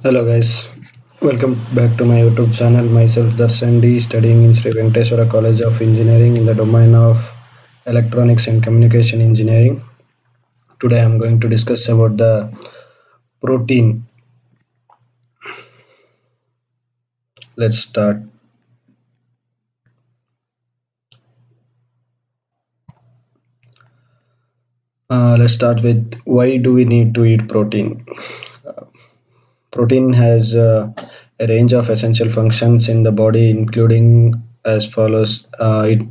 Hello guys, welcome back to my YouTube channel. Myself Darshan D, studying in Sri Venkateswara College of Engineering in the domain of Electronics and Communication Engineering. Today I am going to discuss about the protein. Let's start. Let's start with why do we need to eat protein? Protein has a range of essential functions in the body, including as follows: it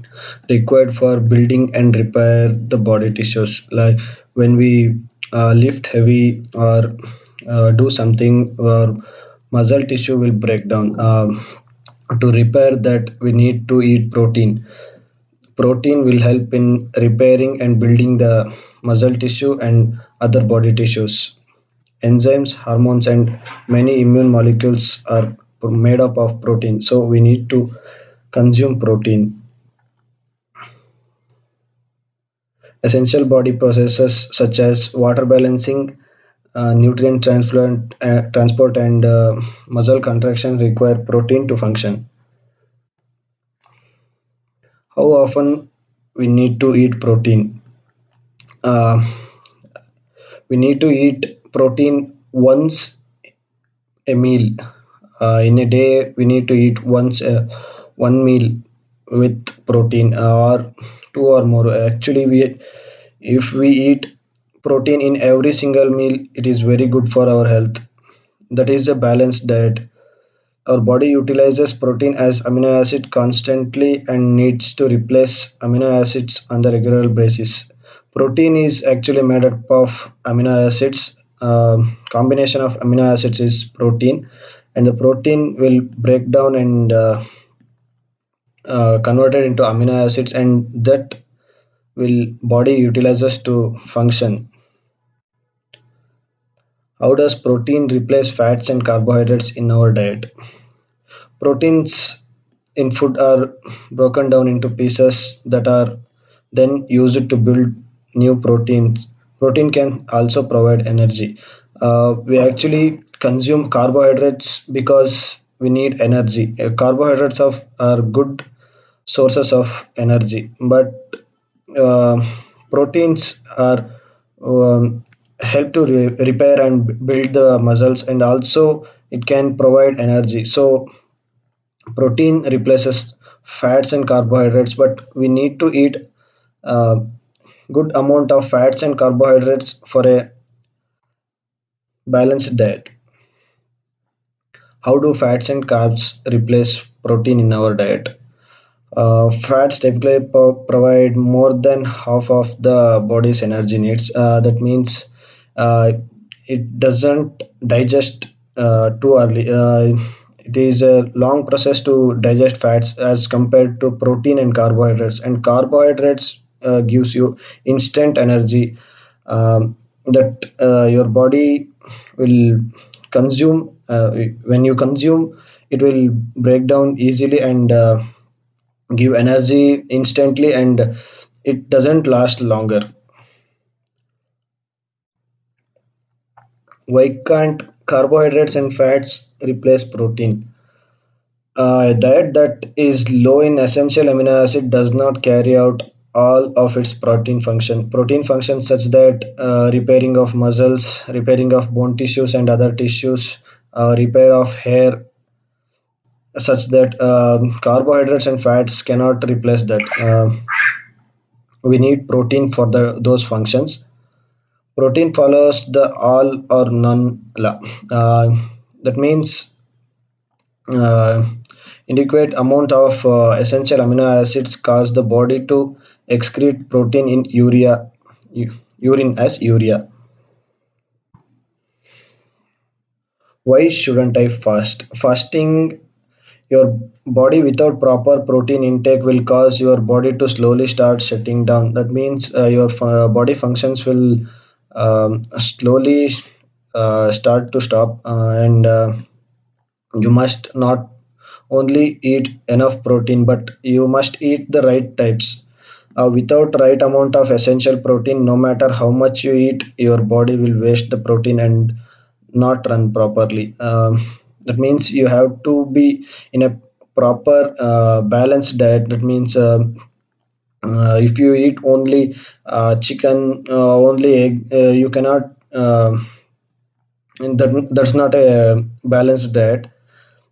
required for building and repair the body tissues. Like when we lift heavy or do something, our muscle tissue will break down. To repair that, we need to eat protein. Protein will help in repairing and building the muscle tissue and other body tissues. Enzymes, hormones, and many immune molecules are made up of protein. So we need to consume protein. Essential body processes such as water balancing, nutrient transport, and muscle contraction require protein to function. How often we need to eat protein? Uh, we need to eat protein once a meal. In a day, we need to eat once one meal with protein or two or more. Actually, we if we eat protein in every single meal, it is very good for our health. That is a balanced diet. Our body utilizes protein as amino acid constantly and needs to replace amino acids on the regular basis. Protein is actually made up of amino acids. Combination of amino acids is protein, and the protein will break down and converted into amino acids, and that will body utilizes to function. How does protein replace fats and carbohydrates in our diet? Proteins in food are broken down into pieces that are then used to build new proteins. Protein can also provide energy. We actually consume carbohydrates because we need energy. Are good sources of energy, but uh, proteins are help to repair and build the muscles, and also it can provide energy. So protein replaces fats and carbohydrates, but we need to eat a good amount of fats and carbohydrates for a balanced diet. How do fats and carbs replace protein in our diet? Fats typically provide more than half of the body's energy needs. That means uh, it doesn't digest too early. It is a long process to digest fats as compared to protein and carbohydrates. And carbohydrates gives you instant energy that your body will consume. When you consume, it will break down easily and give energy instantly, and it doesn't last longer. Why can't carbohydrates and fats replace protein? A diet that is low in essential amino acid does not carry out all of its protein functions such that repairing of muscles, repairing of bone tissues and other tissues, repair of hair, such that carbohydrates and fats cannot replace that. We need protein for those functions. Protein follows the all or none law. Uh, that means uh, inadequate amount of essential amino acids cause the body to excrete protein in urine as urea. Why shouldn't I fast? Fasting your body without proper protein intake will cause your body to slowly start shutting down. That means your body functions will slowly start to stop, and you must not only eat enough protein, but you must eat the right types. Without right amount of essential protein, no matter how much you eat, your body will waste the protein, and not run properly. That means you have to be in a proper balanced diet. That means if you eat only chicken, only egg, you cannot. That's not a balanced diet.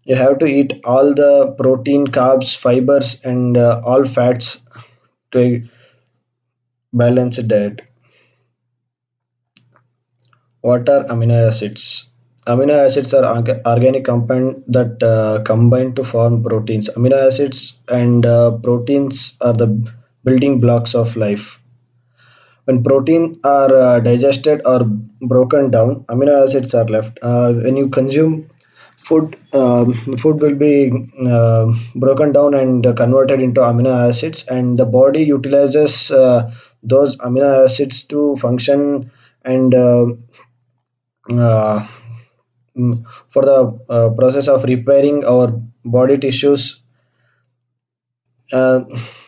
You have to eat all the protein, carbs, fibers, and all fats to a balanced diet. What are amino acids? Amino acids are organic compound that combine to form proteins. Amino acids and proteins are the building blocks of life. When protein are digested or broken down, amino acids are left. When you consume food, food will be broken down and converted into amino acids, and the body utilizes those amino acids to function and uh, for the process of repairing our body tissues. uh,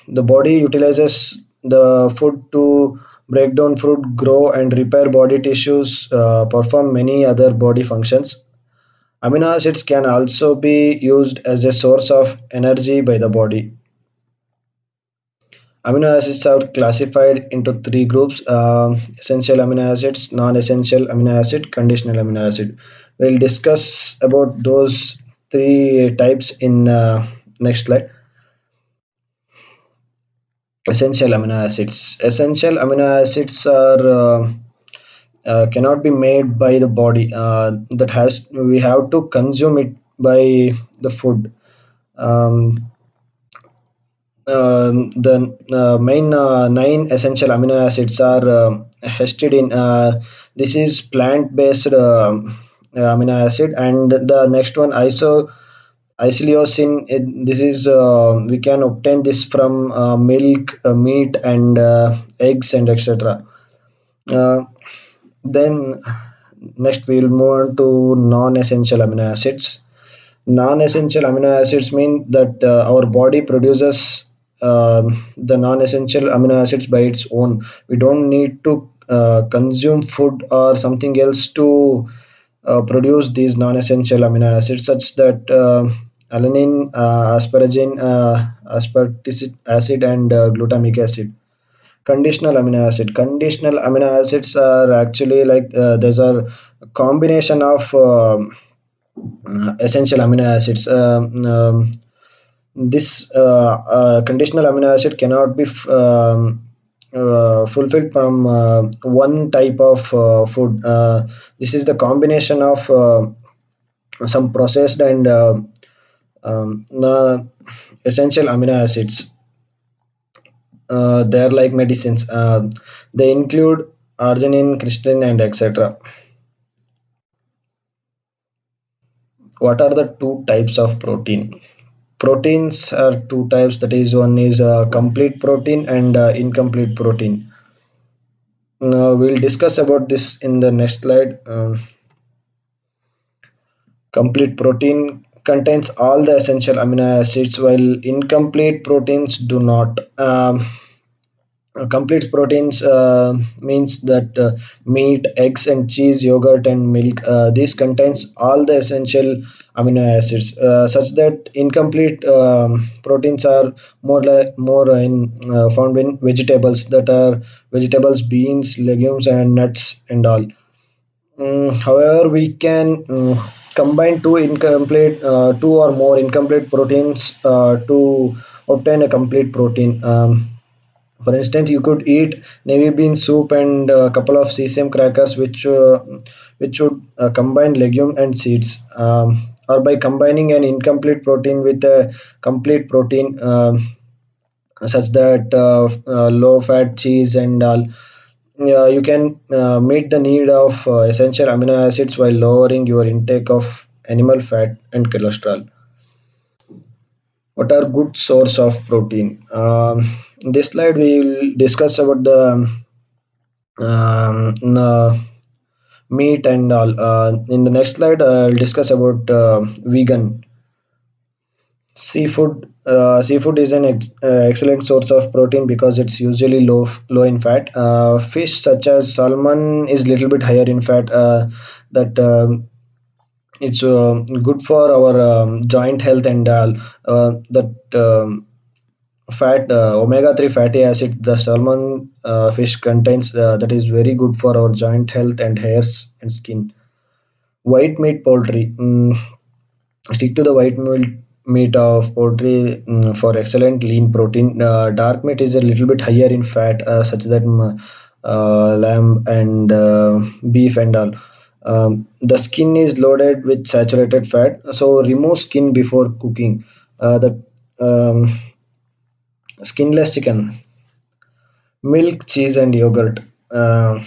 the body utilizes the food to break down food, grow and repair body tissues, perform many other body functions. Amino acids can also be used as a source of energy by the body. Amino acids are classified into three groups: essential amino acids, non-essential amino acid, conditional amino acid. We'll discuss about those three types in next slide. Essential amino acids. Essential amino acids are cannot be made by the body. That has we have to consume it by the food. Um, the main nine essential amino acids are histidine. This is plant-based amino acid, and the next one isoleucine. This is we can obtain this from milk, meat, and eggs, and etc. Uh, then next we'll move on to non-essential amino acids. Non-essential amino acids mean that our body produces the non-essential amino acids by its own. We don't need to consume food or something else to produce these non-essential amino acids, such that alanine, aspartic acid, and glutamic acid. Conditional amino acids are actually like there's a combination of essential amino acids. This conditional amino acid cannot be fulfilled from one type of food. This is the combination of some processed and essential amino acids. They're like medicines. They include arginine, crystalline, and etc. What are the two types of protein? Proteins are two types. That is, one is complete protein and incomplete protein. Now we'll discuss about this in the next slide. Complete protein contains all the essential amino acids, while incomplete proteins do not. Complete proteins means that meat, eggs, and cheese, yogurt, and milk. This contains all the essential amino acids, such that incomplete proteins are more in found in vegetables, that are vegetables, beans, legumes, and nuts, and all. However, we can combine two or more incomplete proteins to obtain a complete protein. For instance, you could eat navy bean soup and a couple of sesame crackers, which would combine legume and seeds, or by combining an incomplete protein with a complete protein, such that low fat cheese and all. You can meet the need of essential amino acids while lowering your intake of animal fat and cholesterol. What are good source of protein? In this slide, we will discuss about the meat and all. In the next slide, I'll discuss about vegan. Seafood is an excellent source of protein because it's usually low in fat. Fish such as salmon is little bit higher in fat. That It's good for our joint health and that fat omega 3 fatty acid the salmon fish contains, that is very good for our joint health and hairs and skin. White meat poultry. Stick to the meat of poultry for excellent lean protein. Dark meat is a little bit higher in fat, such that lamb and beef and all. The skin is loaded with saturated fat, so remove skin before cooking. The skinless chicken, milk, cheese, and yogurt. Not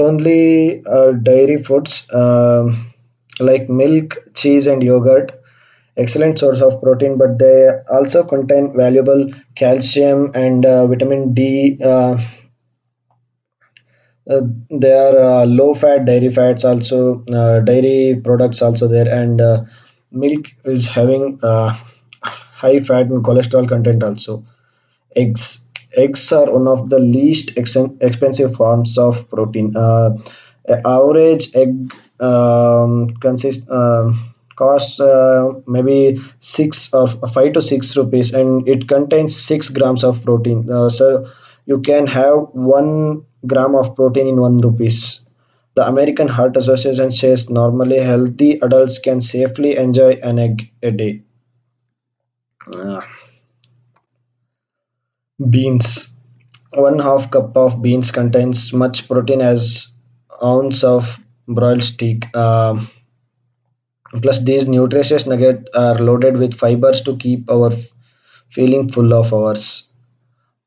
only dairy foods like milk, cheese, and yogurt, excellent source of protein, but they also contain valuable calcium and vitamin D. They are low fat dairy fats also, dairy products also there, and milk is having high fat and cholesterol content also. Eggs are one of the least expensive forms of protein. Average egg consist costs maybe 5 to 6 rupees, and it contains 6 grams of protein. So you can have 1 gram of protein in 1 rupees. The American Heart Association says normally healthy adults can safely enjoy an egg a day. Uh, Beans. 1/2 cup of beans contains much protein as ounce of broiled steak. Plus, these nutritious nuggets are loaded with fibers to keep our feeling full of hours.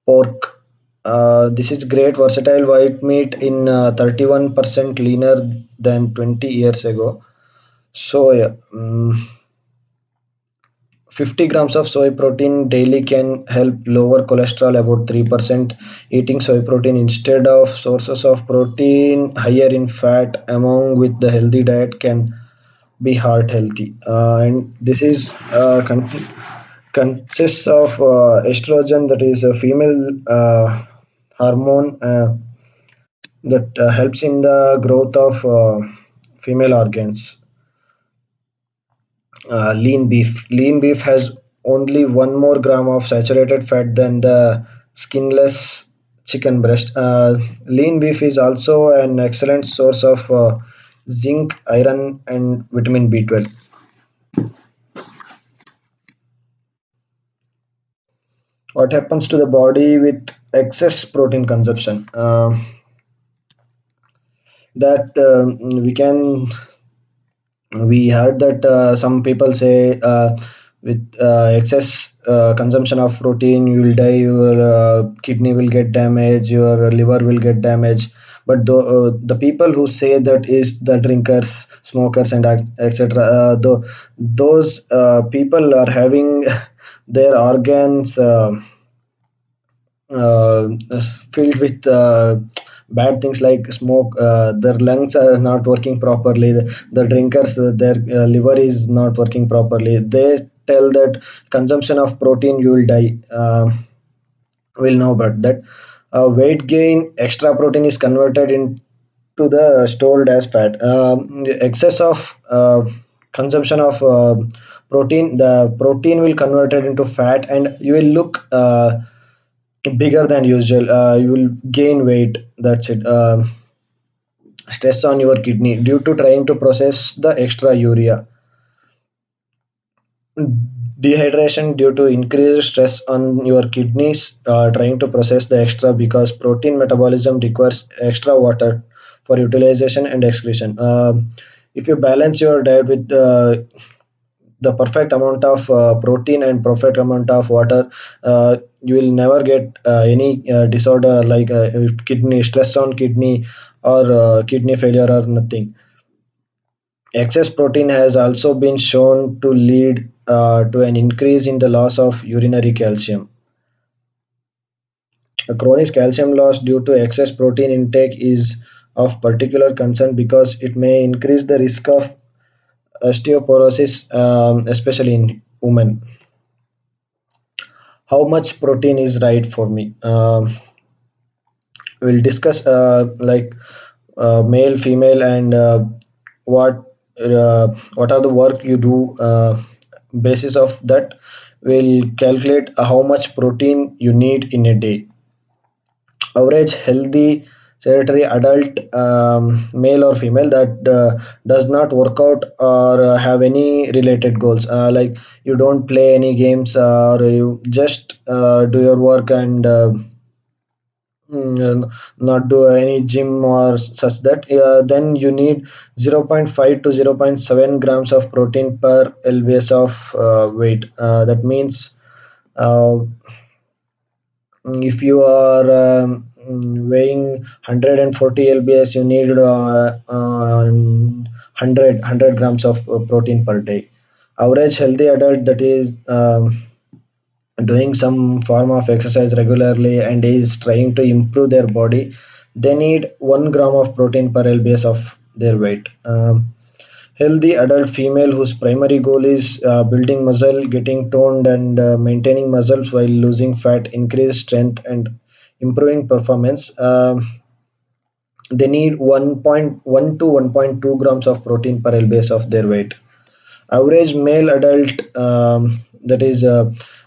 Pork. This is great versatile white meat in 31% leaner than 20 years ago. Soya. 50 grams of soy protein daily can help lower cholesterol about 3%. Eating soy protein instead of sources of protein higher in fat among with the healthy diet can be heart healthy. And this is consists of estrogen, that is a female hormone that helps in the growth of female organs. Lean beef. Lean beef has only 1 more gram of saturated fat than the skinless chicken breast. Lean beef is also an excellent source of zinc, iron, and vitamin B12. What happens to the body with excess protein consumption? That we heard that some people say with excess consumption of protein you will die, your kidney will get damaged, your liver will get damaged. But the people who say that is the drinkers, smokers, and etc. Those people are having their organs uh, filled with bad things like smoke. Their lungs are not working properly. The drinkers, their liver is not working properly. They tell that consumption of protein you will die. We'll know about that. Weight gain, extra protein is converted into the stored as fat. Excess of consumption of protein, the protein will converted into fat, and you will look bigger than usual. You will gain weight. That's it. Stress on your kidney due to trying to process the extra urea. Dehydration due to increased stress on your kidneys trying to process the extra, because protein metabolism requires extra water for utilization and excretion. If you balance your diet with the perfect amount of protein and perfect amount of water, you will never get any disorder like kidney stress on kidney or kidney failure or nothing. Excess protein has also been shown to lead to an increase in the loss of urinary calcium. A chronic calcium loss due to excess protein intake is of particular concern because it may increase the risk of osteoporosis, especially in women. How much protein is right for me? We'll discuss male, female, and what what are the work you do. Basis of that, we'll calculate how much protein you need in a day. Average healthy sedentary adult, male or female, that does not work out or have any related goals, like you don't play any games, or you just do your work and not do any gym or such, that then you need zero point 0.5 to zero point 0.7 grams of protein per lbs of weight. That means uh, if you are weighing 140 lbs, you need 100 grams of protein per day. Average healthy adult, that is doing some form of exercise regularly and is trying to improve their body, they need 1 gram of protein per lbs of their weight. Healthy adult female whose primary goal is building muscle, getting toned, and maintaining muscles while losing fat, increase strength, and improving performance. They need 1.1 to 1.2 grams of protein per lbs of their weight. Average male adult, that is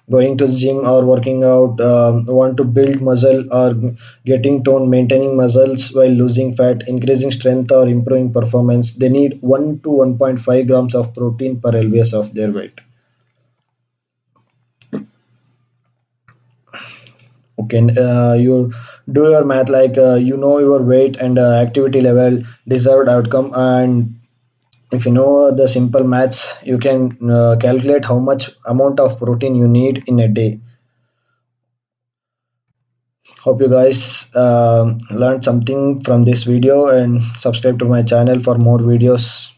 going to gym or working out, want to build muscle or getting toned, maintaining muscles while losing fat, increasing strength, or improving performance, they need 1 to 1.5 grams of protein per lbs of their weight. Okay, you do your math, like you know your weight and activity level, deserved outcome, and if you know the simple maths, you can calculate how much amount of protein you need in a day. Hope you guys learned something from this video, and subscribe to my channel for more videos.